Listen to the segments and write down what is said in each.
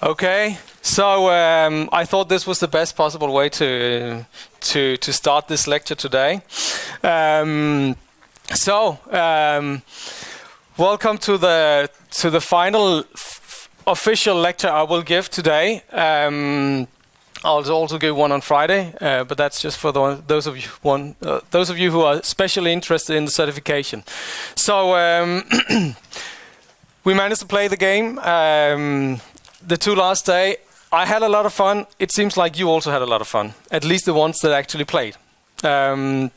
Okay, so I thought this was the best possible way to start this lecture today. Welcome to the final official lecture I will give today. I'll also give one on Friday, but that's just for those of you who are especially interested in the certification. So we managed to play the game. The two last days, I had a lot of fun. It seems like you also had a lot of fun, at least the ones that actually played. Well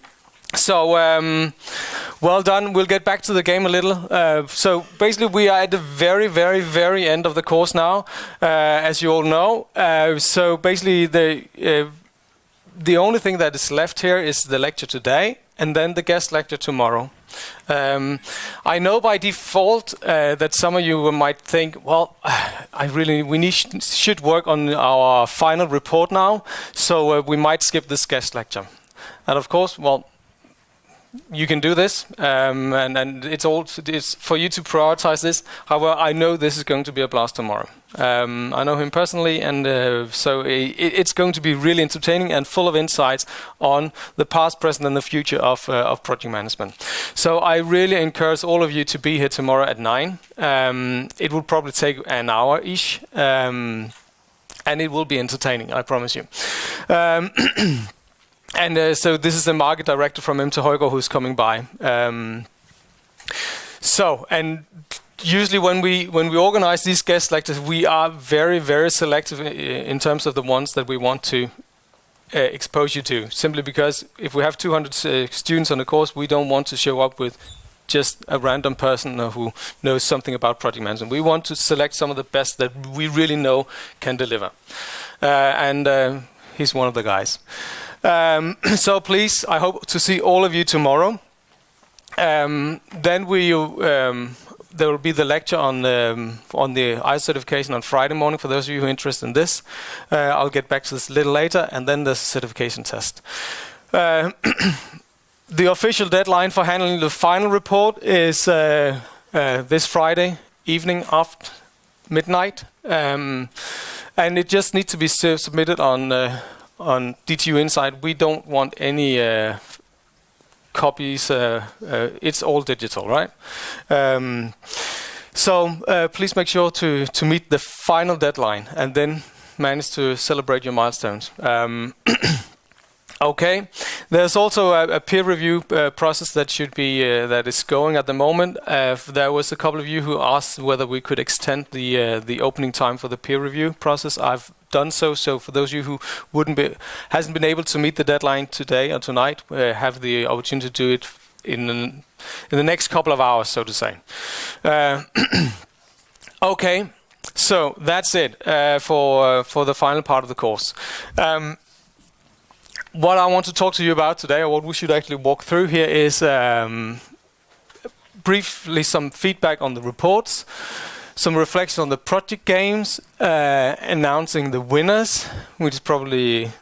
done. We'll get back to the game a little. So basically, we are at the very, very, very end of the course now, as you all know. So basically, the only thing that is left here is the lecture today, and then the guest lecture tomorrow. I know by default that some of you might think, well, we should work on our final report now, so we might skip this guest lecture. And of course, well, you can do this, and it's for you to prioritize this. However, I know this is going to be a blast tomorrow. I know him personally, and so it's going to be really entertaining and full of insights on the past, present, and the future of project management. So I really encourage all of you to be here tomorrow at 9. It will probably take an hour-ish, and it will be entertaining, I promise you. And so this is the market director from MT Højgaard who's coming by. And usually when we organize these guest lectures, we are very, very selective in terms of the ones that we want to expose you to. Simply because if we have 200 students on the course, we don't want to show up with just a random person who knows something about project management. We want to select some of the best that we really know can deliver. And he's one of the guys. So please, I hope to see all of you tomorrow. Then there will be the lecture on the ISO certification on Friday morning for those of you who are interested in this. I'll get back to this a little later, and then there's a certification test. The official deadline for handling the final report is this Friday evening after midnight, and it just needs to be submitted on DTU Insight. We don't want any copies. It's all digital, right? So please make sure to meet the final deadline and then manage to celebrate your milestones. Okay. There's also a peer review process that should be that is going at the moment. There was a couple of you who asked whether we could extend the opening time for the peer review process. I've done so. So for those of you who hasn't been able to meet the deadline today or tonight, have the opportunity to do it in the next couple of hours, so to say. Okay. So that's it for the final part of the course. What I want to talk to you about today, or what we should actually walk through here, is briefly some feedback on the reports, some reflection on the project games, announcing the winners, which is probably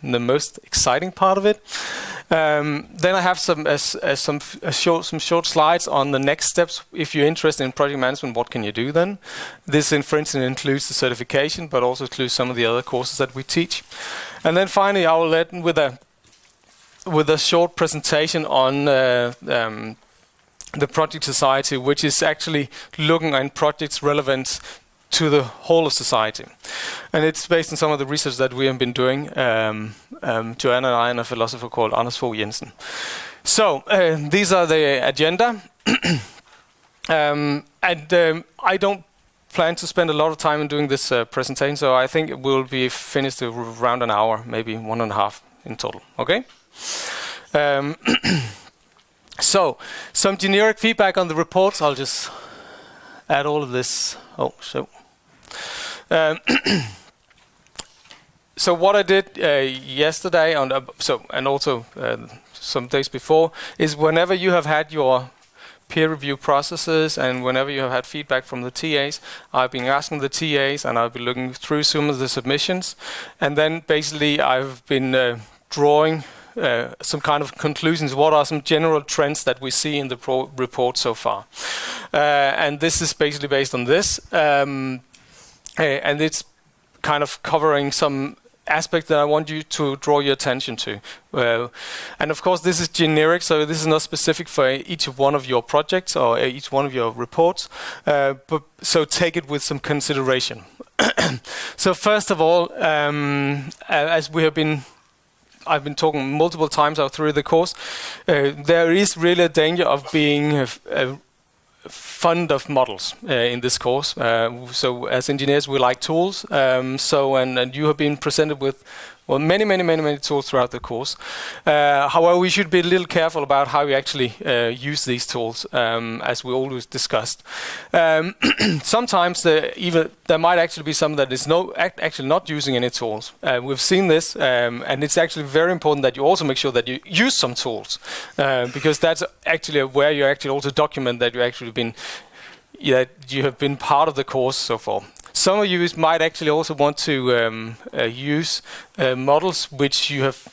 the most exciting part of it. Then I have some short slides on the next steps. If you're interested in project management, what can you do then? This, for instance, includes the certification, but also includes some of the other courses that we teach. And then finally, I will end with a short presentation on the Project Society, which is actually looking at projects relevant to the whole of society. And it's based on some of the research that we have been doing, Joanna and I, and a philosopher called Anders Fogh Jensen. So these are the agenda. I don't plan to spend a lot of time in doing this presentation, so I think it will be finished around an hour, maybe 1.5 in total. Okay? So, some generic feedback on the reports. I'll just add all of this. So what I did yesterday, and also some days before, is whenever you have had your peer review processes and whenever you have had feedback from the TAs, I've been asking the TAs and I've been looking through some of the submissions, and then basically I've been drawing some kind of conclusions. What are some general trends that we see in the report so far? And this is basically based on this. and it's kind of covering some aspect that I want you to draw your attention to. And of course, this is generic, so this is not specific for each one of your projects or each one of your reports, but so take it with some consideration. So first of all, as I've been talking multiple times out through the course, there is really a danger of being fond of models in this course. So as engineers, we like tools. And you have been presented with many tools throughout the course. However, we should be a little careful about how we actually use these tools, as we always discussed. Sometimes there might actually be some that is actually not using any tools. We've seen this, and it's actually very important that you also make sure that you use some tools, because that's actually where you actually also document that you have been part of the course so far. Some of you might actually also want to use models which you have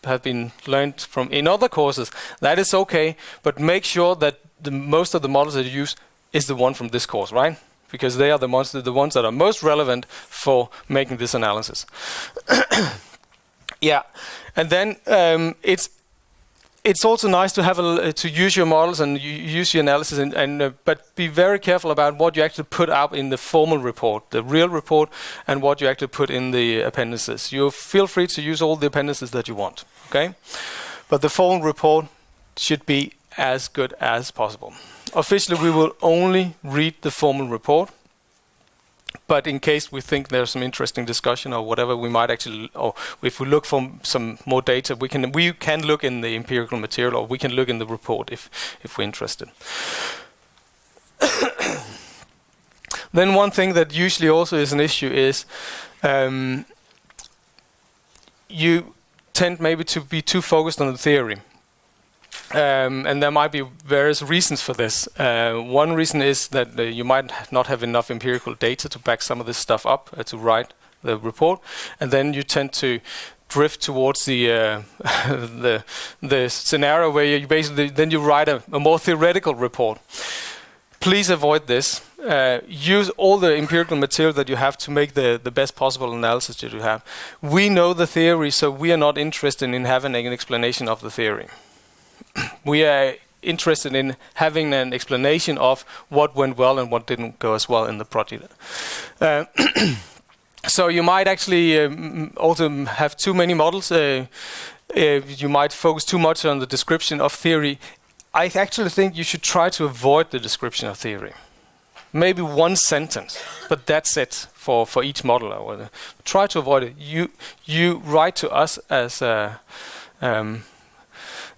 have been learned from in other courses. That is okay, but make sure that most of the models that you use is the one from this course, right? Because they are the ones that are most relevant for making this analysis. Yeah, and then it's also nice to have to use your models and use your analysis, but be very careful about what you actually put out in the formal report, the real report, and what you actually put in the appendices. You feel free to use all the appendices that you want, okay? But the formal report should be as good as possible. Officially, we will only read the formal report. But in case we think there's some interesting discussion or whatever, we might actually, or if we look for some more data, we can look in the empirical material, or we can look in the report if we're interested. Then one thing that usually also is an issue is you tend maybe to be too focused on the theory. And there might be various reasons for this. One reason is that you might not have enough empirical data to back some of this stuff up to write the report, and then you tend to drift towards the scenario where you basically then you write a more theoretical report. Please avoid this. Use all the empirical material that you have to make the best possible analysis that you have. We know the theory, so we are not interested in having an explanation of the theory. We are interested in having an explanation of what went well and what didn't go as well in the project. So you might actually also have too many models. You might focus too much on the description of theory. I actually think you should try to avoid the description of theory. Maybe one sentence, but that's it for each model. Try to avoid it. You write to us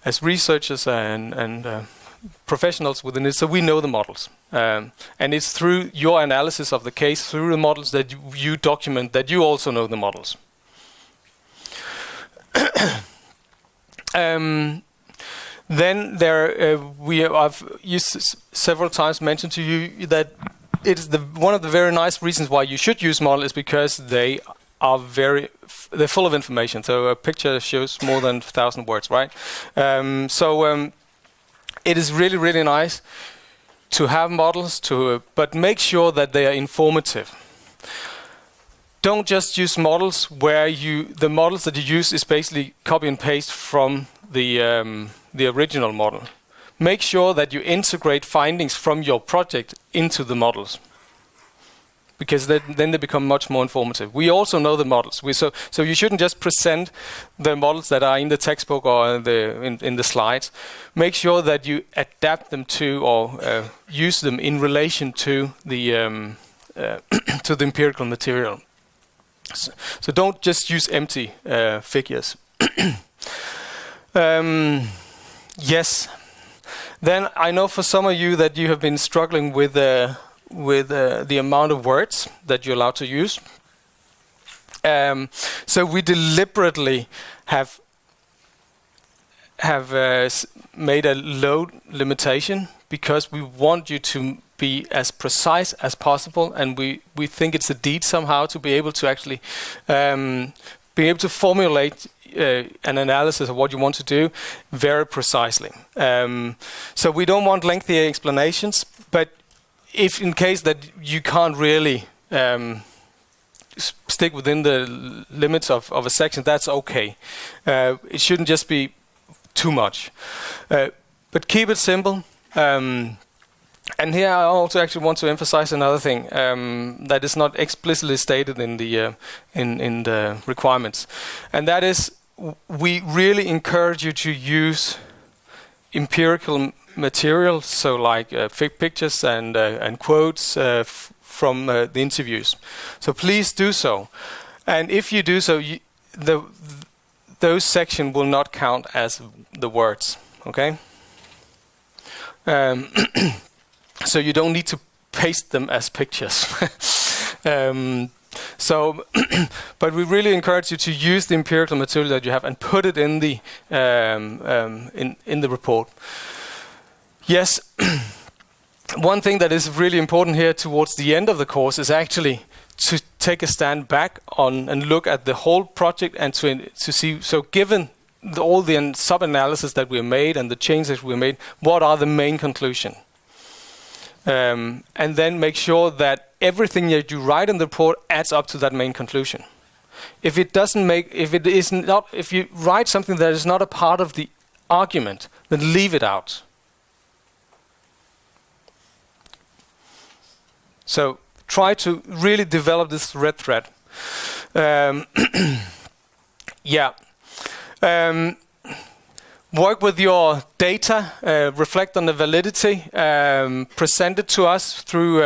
as researchers and professionals within it, so we know the models. And it's through your analysis of the case, through the models, that you document that you also know the models. Then I've used several times mentioned to you that it's one of the very nice reasons why you should use models is because they're full of information. So a picture shows more than 1,000 words, right? It is really, really nice to have models, but make sure that they are informative. Don't just use models where the models that you use is basically copy and paste from the original model. Make sure that you integrate findings from your project into the models, because then they become much more informative. We also know the models. So you shouldn't just present the models that are in the textbook or in the slides. Make sure that you adapt them to or use them in relation to the to the empirical material. So don't just use empty figures. Yes. Then I know for some of you that you have been struggling with the amount of words that you're allowed to use. So we deliberately have made a load limitation because we want you to be as precise as possible, and we think it's a deed somehow to be able to actually be able to formulate an analysis of what you want to do very precisely. So we don't want lengthy explanations, but if in case that you can't really stick within the limits of a section, that's okay. It shouldn't just be too much. But keep it simple. And here I also actually want to emphasize another thing that is not explicitly stated in the requirements, and that is we really encourage you to use empirical material, so like pictures and quotes from the interviews. So please do so, and if you do so, those sections will not count as the words. Okay. So you don't need to paste them as pictures. But we really encourage you to use the empirical material that you have and put it in the in the report. Yes, one thing that is really important here towards the end of the course is actually to take a stand back on and look at the whole project and to see. So given all the sub-analysis that we made and the changes we made, what are the main conclusions? And then make sure that everything that you write in the report adds up to that main conclusion. If you write something that is not a part of the argument, then leave it out. So try to really develop this red thread. Yeah. Work with your data, reflect on the validity, present it to us through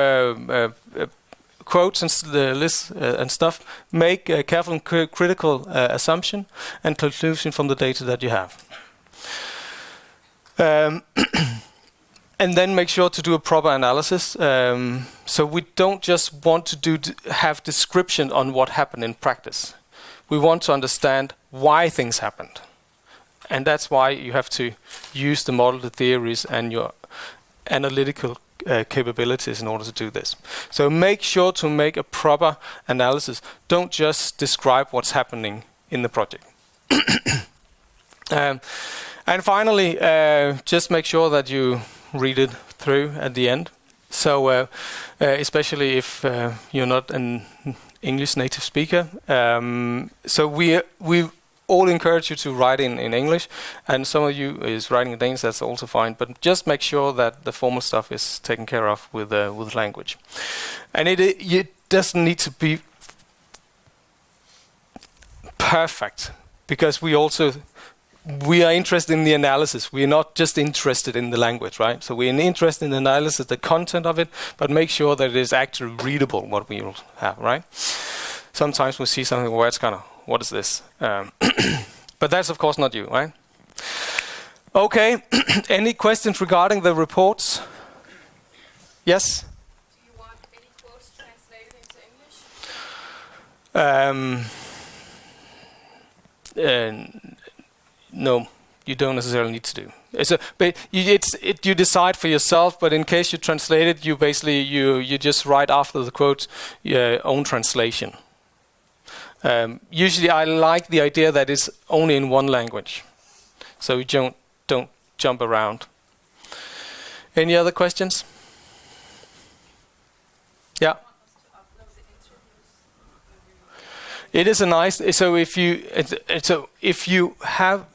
quotes and the lists and stuff. Make a careful and critical assumption and conclusion from the data that you have. And then make sure to do a proper analysis. So we don't just want to have description on what happened in practice. We want to understand why things happened. And that's why you have to use the model, the theories, and your analytical capabilities in order to do this. So make sure to make a proper analysis. Don't just describe what's happening in the project. And finally, just make sure that you read it through at the end. So especially if you're not an English native speaker. So we all encourage you to write in English, and some of you is writing in Danish, that's also fine, but just make sure that the formal stuff is taken care of with language. And it doesn't need to be perfect, because we are interested in the analysis. We are not just interested in the language, right? So we're interested in the analysis, the content of it, but make sure that it is actually readable, what we will have, right? Sometimes we see something where it's kind of, what is this? But that's of course not you, right? Okay, any questions regarding the reports? Yes? Do you want any quotes translated into English? No, you don't necessarily need to do. You decide for yourself, but in case you translate it, you basically you just write after the quote your own translation. Usually I like the idea that it's only in one language, so you don't jump around. Any other questions? Yeah. It is a nice. So if you have,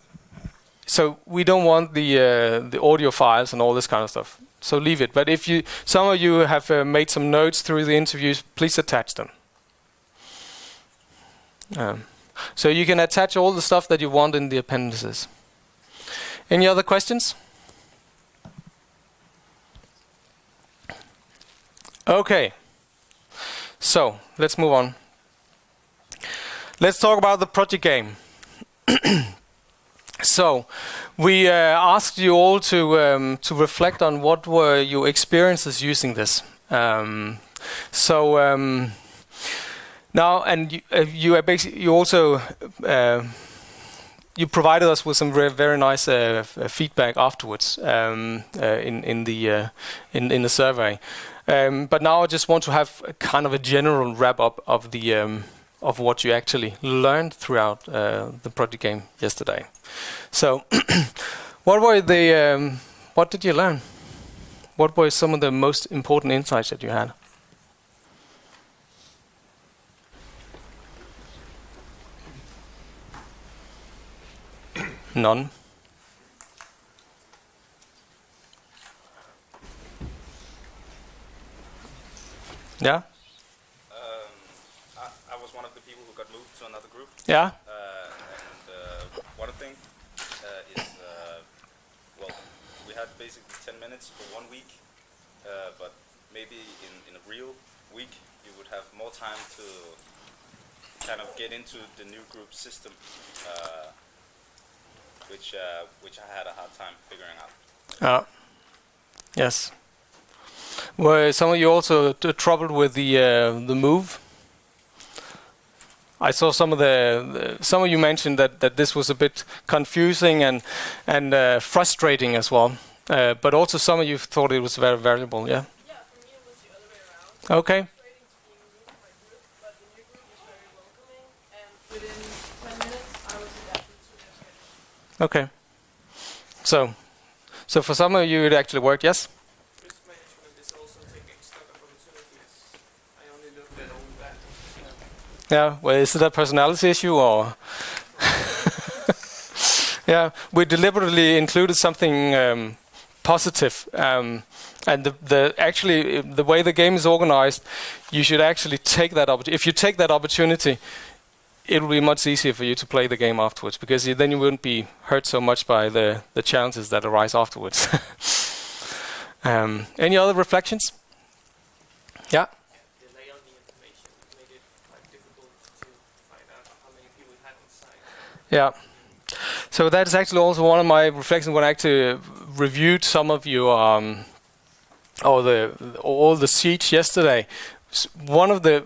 so we don't want the audio files and all this kind of stuff. So leave it. But if some of you have made some notes through the interviews, please attach them. So you can attach all the stuff that you want in the appendices. Any other questions? Okay. So let's move on. Let's talk about the project game. So we asked you all to reflect on what were your experiences using this. Now, and you also you provided us with some very nice feedback afterwards in the survey. But now I just want to have a kind of a general wrap up of of what you actually learned throughout the project game yesterday. So, what did you learn? What were some of the most important insights that you had? None. Yeah. I was one of the people who got moved to another group, Yeah. and one thing is, well, we had basically 10 minutes for 1 week, but maybe in a real week you would have more time to kind of get into the new group system, which I had a hard time figuring out. Yes. Were some of you also troubled with the move? I saw some of some of you mentioned that this was a bit confusing and frustrating as well. But also some of you thought it was very valuable. Yeah. Yeah, for me it was the other way around. Okay. It's frustrating to be moved by group, but the new group was very welcoming, and within 10 minutes I was adapted to their schedule. Okay. So for some of you it actually worked. Yes. Risk management is also taking stock of opportunities. I only looked at all that. Yeah. Well, is it a personality issue or? Yeah, we deliberately included something positive, and actually the way the game is organized, you should actually take that opportunity. If you take that opportunity, it will be much easier for you to play the game afterwards, because then you wouldn't be hurt so much by the challenges that arise afterwards. Any other reflections? Yeah. Delay on the information made it quite difficult to find out how many people we had inside. Yeah. So that is actually also one of my reflections when I actually reviewed some of your all the sheets yesterday. One of the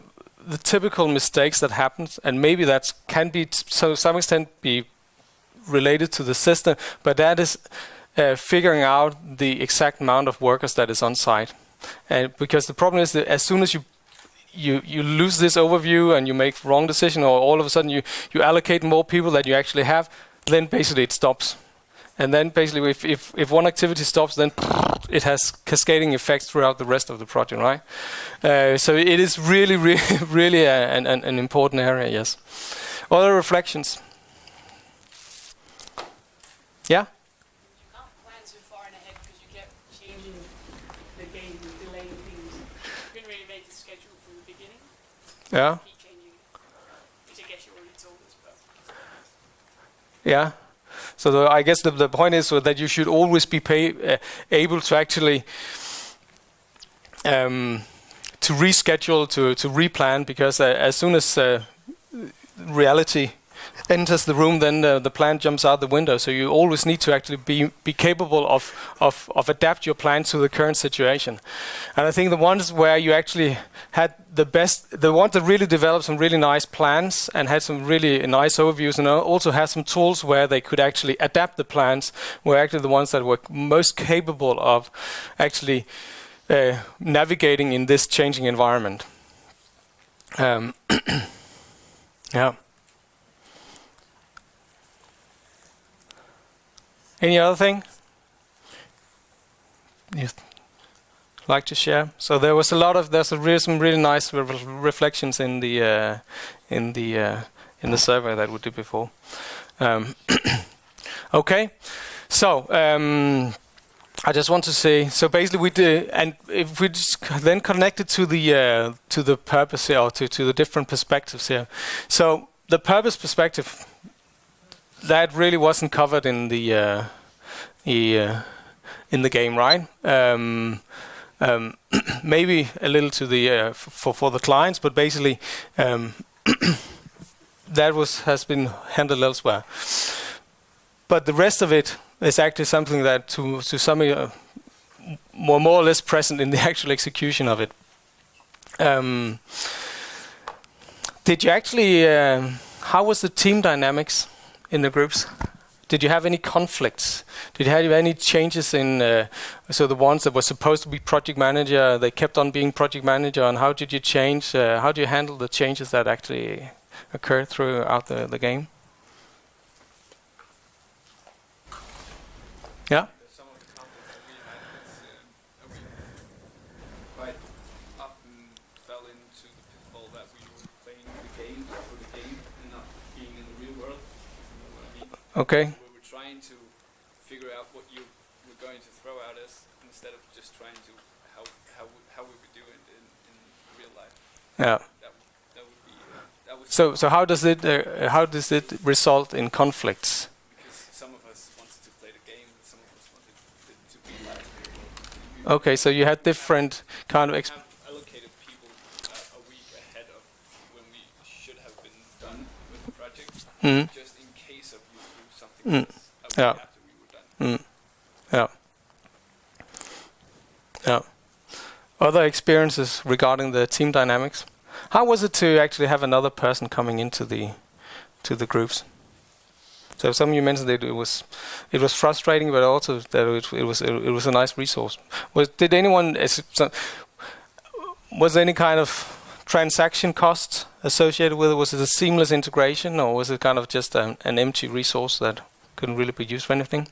typical mistakes that happens, and maybe that can be to some extent be related to the system, but that is figuring out the exact amount of workers that is on site. And because the problem is that as soon as you lose this overview and you make wrong decision, or all of a sudden you allocate more people that you actually have, then basically it stops. And then basically if one activity stops, then it has cascading effects throughout the rest of the project, right? So it is really, really, really an important area, yes. Other reflections? Yeah? You can't plan so far ahead because you kept changing the game and delaying things. You couldn't really make the schedule from the beginning. Yeah? Keep changing it. Which I guess you already told us, but Yeah. So I guess the point is that you should always be able to actually to reschedule, to replan, because as soon as reality enters the room, then the plan jumps out the window. So you always need to actually be capable of adapt your plan to the current situation. And I think the ones where you actually had the ones that really developed some really nice plans and had some really nice overviews, and also had some tools where they could actually adapt the plans, were actually the ones that were most capable of actually navigating in this changing environment. Yeah. Any other thing you'd like to share? So there was some really nice reflections in the survey that we did before. Okay, so I just want to say, so basically we did, and if we just then connect it to the purpose here, or to the different perspectives here. So the purpose perspective, that really wasn't covered in the game, right? Maybe a little to the for the clients, but basically that has been handled elsewhere. But the rest of it is actually something that to some more or less present in the actual execution of it. Did you actually? How was the team dynamics in the groups? Did you have any conflicts? Did you have any changes in, so the ones that were supposed to be project manager, they kept on being project manager, and how did you change, how do you handle the changes that actually occurred throughout the game? Yeah? Some of the conflicts that we had was we Okay. We were trying to figure out what you were going to throw at us instead of just trying to how we would do it in real life. Yeah. That would be that was So how does it result in conflicts? because some of us wanted to play the game, and some of us wanted it to be live. Okay, so you had different kind of Have allocated people a week ahead of when we should have been done with the project, just in case of you do something else a week Yeah. after we were done. Yeah. Yeah. Other experiences regarding the team dynamics? How was it to actually have another person coming into the groups? So some of you mentioned that it was frustrating, but also that it was a nice resource. Was there any kind of transaction costs associated with it? Was it a seamless integration, or was it kind of just an empty resource that couldn't really be used for anything?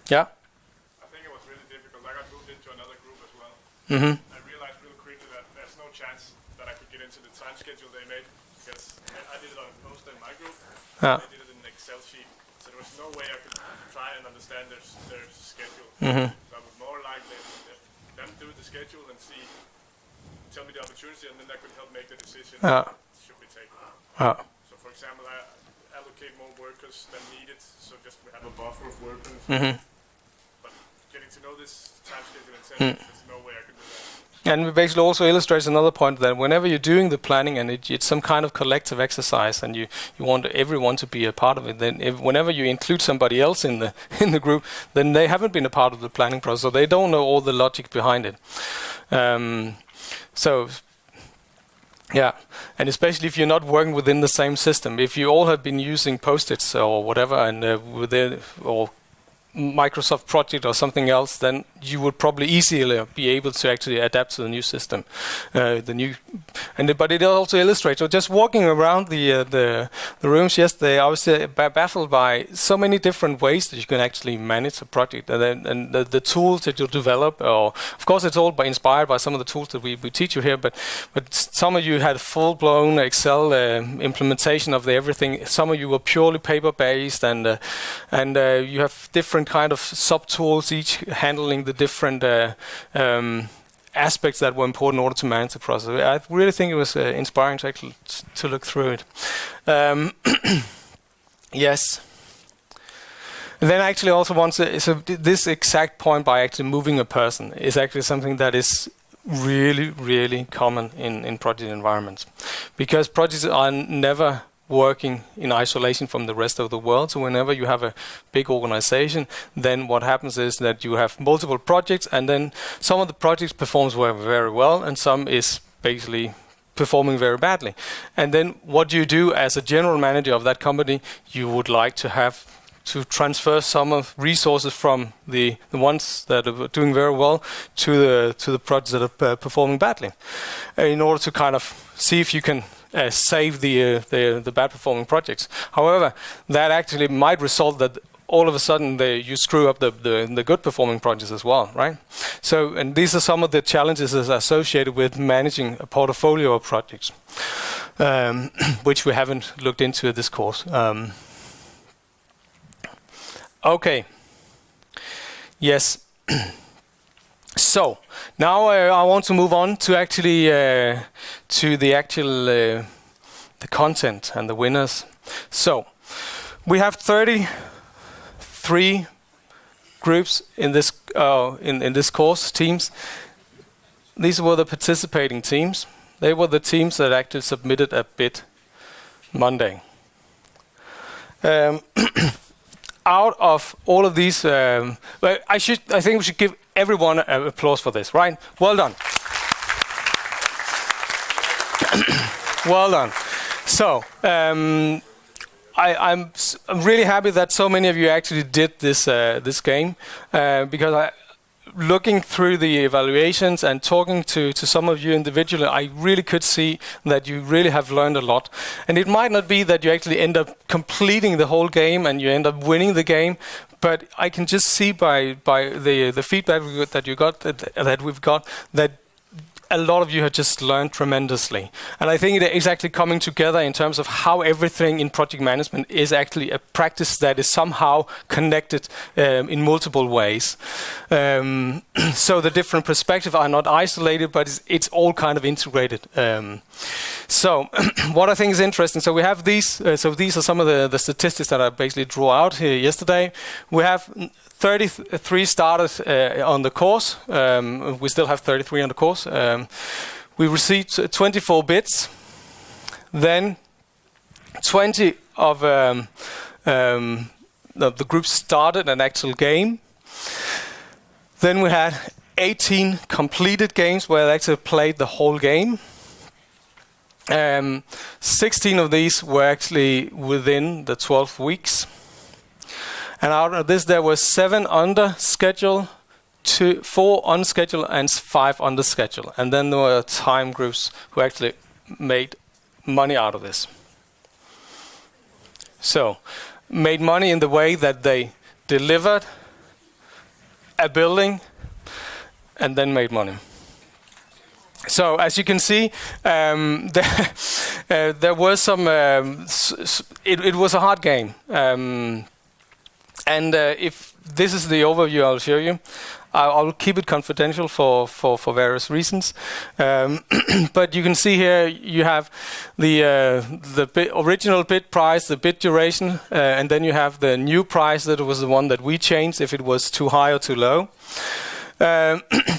Yeah. I think it was really difficult. I got moved into another group as well. Mm-hmm. I realized real quickly that there's no chance that I could get into the time schedule they made because I did it on a poster in my group. Yeah. I did it in an Excel sheet, so there was no way I could try and understand their schedule. Mm-hmm. So I would more like them do the schedule and tell me the opportunity, and then that could help make the decision. Yeah. Should we take it? Yeah. So for example, I allocate more workers than needed, so just we have a buffer of workers. Mm-hmm. But getting to know this time schedule and there's no way I could do that. And it basically also illustrates another point that whenever you're doing the planning and it's some kind of collective exercise and you want everyone to be a part of it, then whenever you include somebody else in the group, then they haven't been a part of the planning process, so they don't know all the logic behind it. So yeah, and especially if you're not working within the same system, if you all have been using Post-its or whatever, and or Microsoft project or something else, then you would probably easily be able to actually adapt to the new system, but it also illustrates. So just walking around the rooms yesterday, I was baffled by so many different ways that you can actually manage a project, and the tools that you develop. Or of course, it's all inspired by some of the tools that we teach you here. But some of you had full-blown Excel implementation of everything. Some of you were purely paper-based, and you have different kind of sub-tools, each handling the different aspects that were important in order to manage the process. I really think it was inspiring to actually to look through it. Yes. And then I actually also want to, so this exact point by actually moving a person is actually something that is really, really common in project environments, because projects are never working in isolation from the rest of the world. So whenever you have a big organization, then what happens is that you have multiple projects, and then some of the projects performs very well, and some is basically performing very badly. And then what you do as a general manager of that company, you would like to have to transfer some of resources from the ones that are doing very well to the projects that are performing badly, in order to kind of see if you can save the bad performing projects. However, that actually might result that all of a sudden you screw up the good performing projects as well, right? So, and these are some of the challenges associated with managing a portfolio of projects, which we haven't looked into at this course. Okay. Yes. So now I want to move on to actually to the actual the content and the winners. So we have 33 groups in this in this course, teams. These were the participating teams. They were the teams that actually submitted a bid Monday. Out of all of these, well, I think we should give everyone an applause for this, right? Well done. Well done. So, I'm really happy that so many of you actually did this game, because looking through the evaluations and talking to some of you individually, I really could see that you really have learned a lot. And it might not be that you actually end up completing the whole game and you end up winning the game, but I can just see by the feedback that you got, that we've got, that a lot of you have just learned tremendously. And I think it is actually coming together in terms of how everything in project management is actually a practice that is somehow connected in multiple ways. So the different perspectives are not isolated, but it's all kind of integrated. So what I think is interesting, so we have these, so these are some of the statistics that I basically drew out here yesterday. We have 33 started on the course. We still have 33 on the course. We received 24 bids. Then 20 of the group started an actual game. Then we had 18 completed games where they actually played the whole game. 16 of these were actually within the 12 weeks. And out of this, there were 7 under schedule, 4 on schedule, and 5 under schedule. And then there were time groups who actually made money out of this. So, made money in the way that they delivered a building and then made money. So, as you can see, there was some. It was a hard game. And if this is the overview I'll show you, I'll keep it confidential for various reasons. But you can see here you have the original bid price, the bid duration, and then you have the new price that was the one that we changed if it was too high or too low.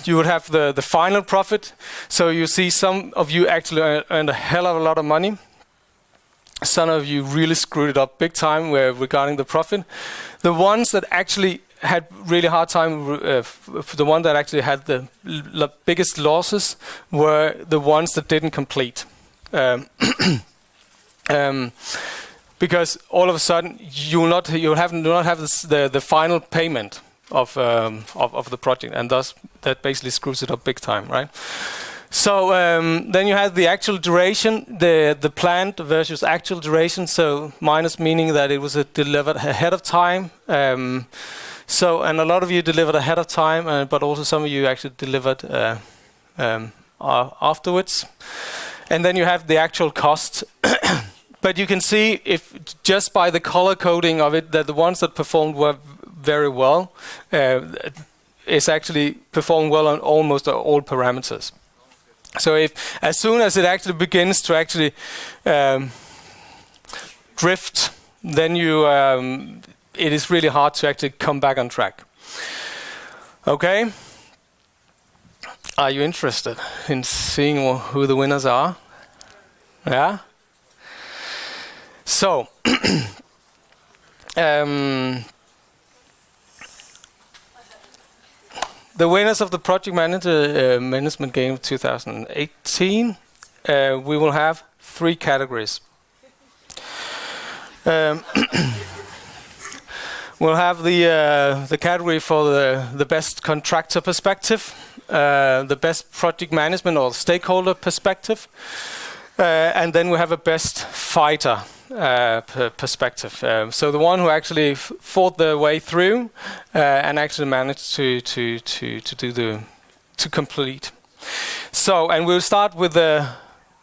You would have the final profit. So you see some of you actually earned a hell of a lot of money. Some of you really screwed it up big time regarding the profit. The ones that actually had really hard time, the one that actually had the biggest losses were the ones that didn't complete. Because all of a sudden you will not have the final payment of the project, and thus that basically screws it up big time, right? So then you have the actual duration, the planned versus actual duration. So minus meaning that it was delivered ahead of time. So and a lot of you delivered ahead of time, but also some of you actually delivered afterwards. And then you have the actual cost. But you can see if just by the color coding of it that the ones that performed very well is actually performed well on almost all parameters. So if as soon as it actually begins to actually drift, then it is really hard to actually come back on track. Okay? Are you interested in seeing who the winners are? Yeah? So, the winners of the Project Management Game of 2018, we will have 3 categories. We'll have the category for the best contractor perspective, the best project management or stakeholder perspective, and then we have a best fighter perspective. So the one who actually fought their way through and actually managed to complete. So, and we'll start with the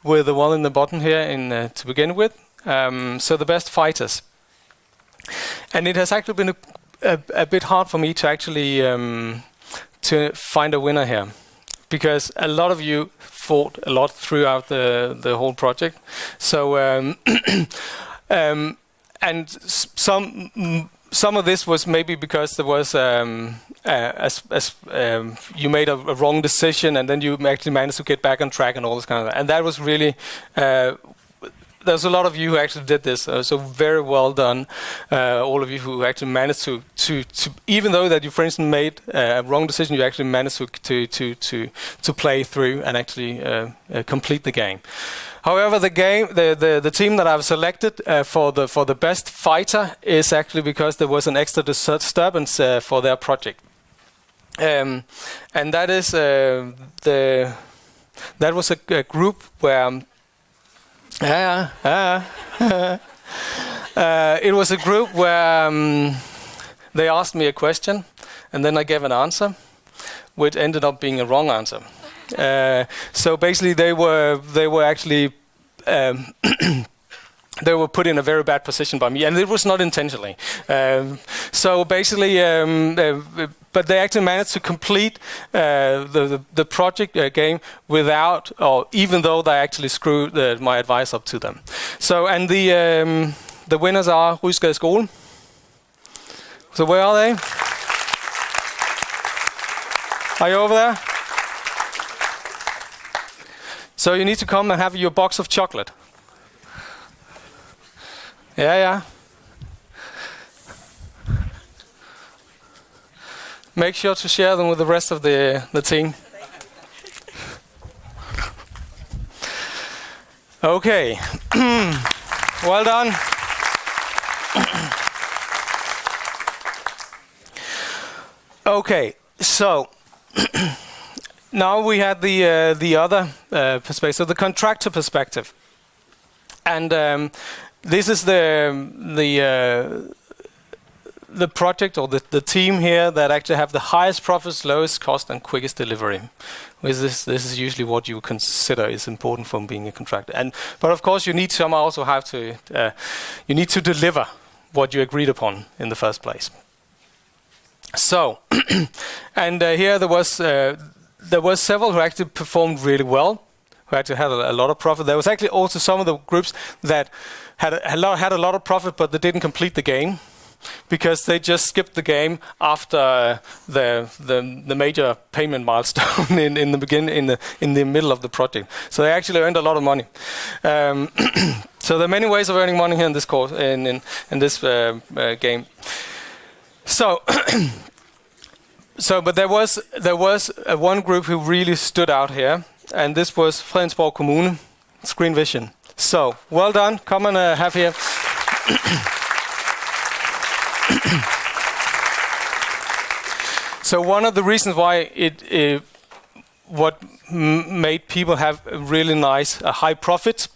one in the bottom here to begin with. So the best fighters. And it has actually been a bit hard for me to actually to find a winner here, because a lot of you fought a lot throughout the whole project. So and some of this was maybe because there was you made a wrong decision and then you actually managed to get back on track and all this kind of, and that was really. There's a lot of you who actually did this, so very well done. All of you who actually managed to even though that you, for instance, made a wrong decision, you actually managed to play through and actually complete the game. However, the team that I've selected for the best fighter is actually because there was an extra disturbance for their project, and that is that was a group where. It was a group where they asked me a question and then I gave an answer, which ended up being a wrong answer. So basically, they were actually. They were put in a very bad position by me, and it was not intentionally. So basically, but they actually managed to complete the project game without, or even though they actually screwed my advice up to them. So, and the winners are Rysgade Skole. So where are they? Are you over there? So you need to come and have your box of chocolate. Yeah. Make sure to share them with the rest of the team. Okay. Well done. Okay, so now we had the other perspective, so the contractor perspective, and this is the project or the team here that actually have the highest profits, lowest cost, and quickest delivery. This is usually what you consider is important from being a contractor. But of course, you need somehow also have to you need to deliver what you agreed upon in the first place. So, and here there was several who actually performed really well, who actually had a lot of profit. There was actually also some of the groups that had a lot of profit, but they didn't complete the game because they just skipped the game after the major payment milestone in the beginning, in the middle of the project. So they actually earned a lot of money. So there are many ways of earning money here in this course, in this game. So, but there was one group who really stood out here, and this was Fredensborg Kommune, Screen Vision. So, well done. Come and have here. So one of the reasons why what made people have a really nice high profit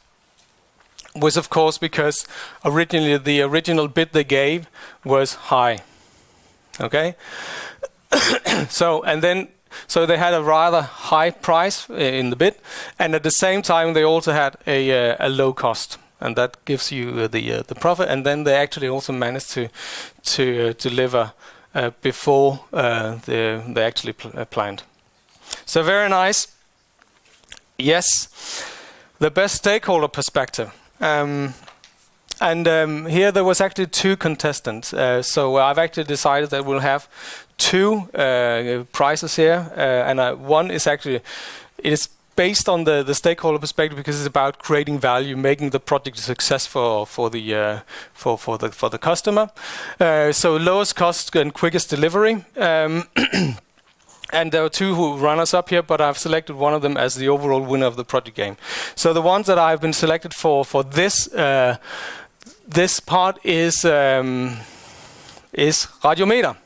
was, of course, because originally the original bid they gave was high. Okay, so they had a rather high price in the bid, and at the same time they also had a low cost, and that gives you the profit. And then they actually also managed to deliver before they actually planned. So very nice. Yes, the best stakeholder perspective. And here there was actually two contestants. So I've actually decided that we'll have two prizes here. And one is actually, it is based on the stakeholder perspective because it's about creating value, making the project successful for the customer. So lowest cost and quickest delivery. And there are two runners up here, but I've selected one of them as the overall winner of the project game. So the ones that I've been selected for this this part is Radiometer.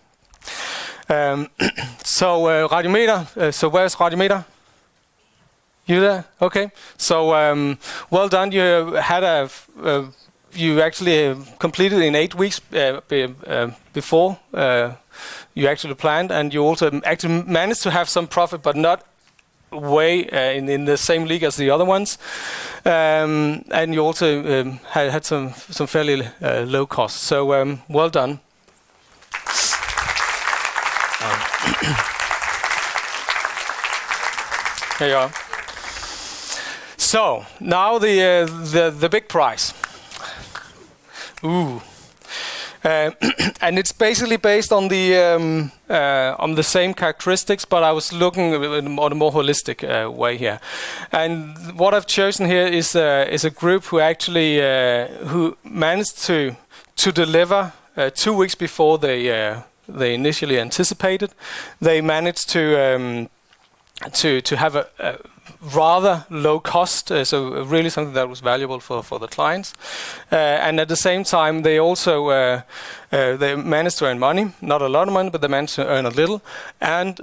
So Radiometer. So where's Radiometer? You there? Okay. So well done. You had you actually completed in 8 weeks before you actually planned, and you also actually managed to have some profit, but not way in the same league as the other ones. And you also had some fairly low costs. So well done. Here you are. So now the big prize. Ooh. And it's basically based on the same characteristics, but I was looking on a more holistic way here. And what I've chosen here is a group who actually who managed to deliver 2 weeks before they initially anticipated. They managed to have a rather low cost, so really something that was valuable for the clients. And at the same time, they also they managed to earn money, not a lot of money, but they managed to earn a little. And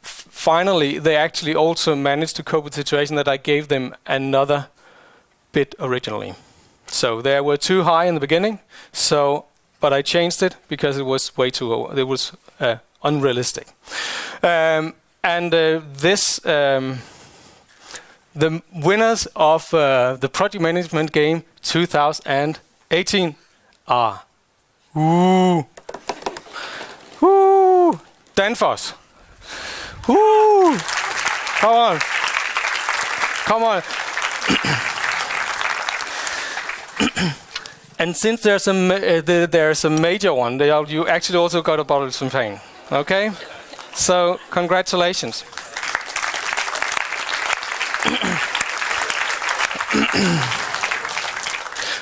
finally, they actually also managed to cope with the situation that I gave them another bid originally. So they were too high in the beginning, but I changed it because it was way too low. It was unrealistic. And the winners of the Project Management Game 2018 are Danfoss. Come on. Come on. And since there's a major one, you actually also got a bottle of champagne. Okay? So, congratulations.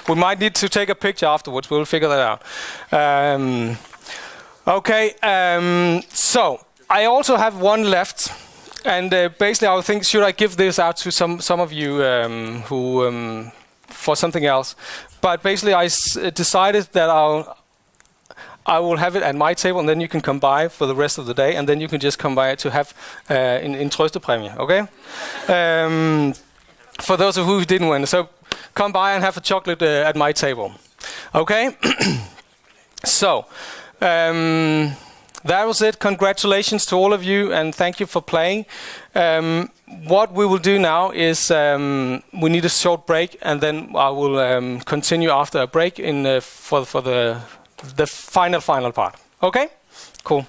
We might need to take a picture afterwards. We'll figure that out. So I also have one left, and basically I was thinking, should I give this out to some of you who for something else? But basically I decided that I will have it at my table, and then you can come by for the rest of the day, and then you can just come by to have en trøstepræmie, okay? For those of you who didn't win. So come by and have a chocolate at my table. Okay? So, that was it. Congratulations to all of you, and thank you for playing. What we will do now is we need a short break, and then I will continue after a break for the final part. Okay? Cool.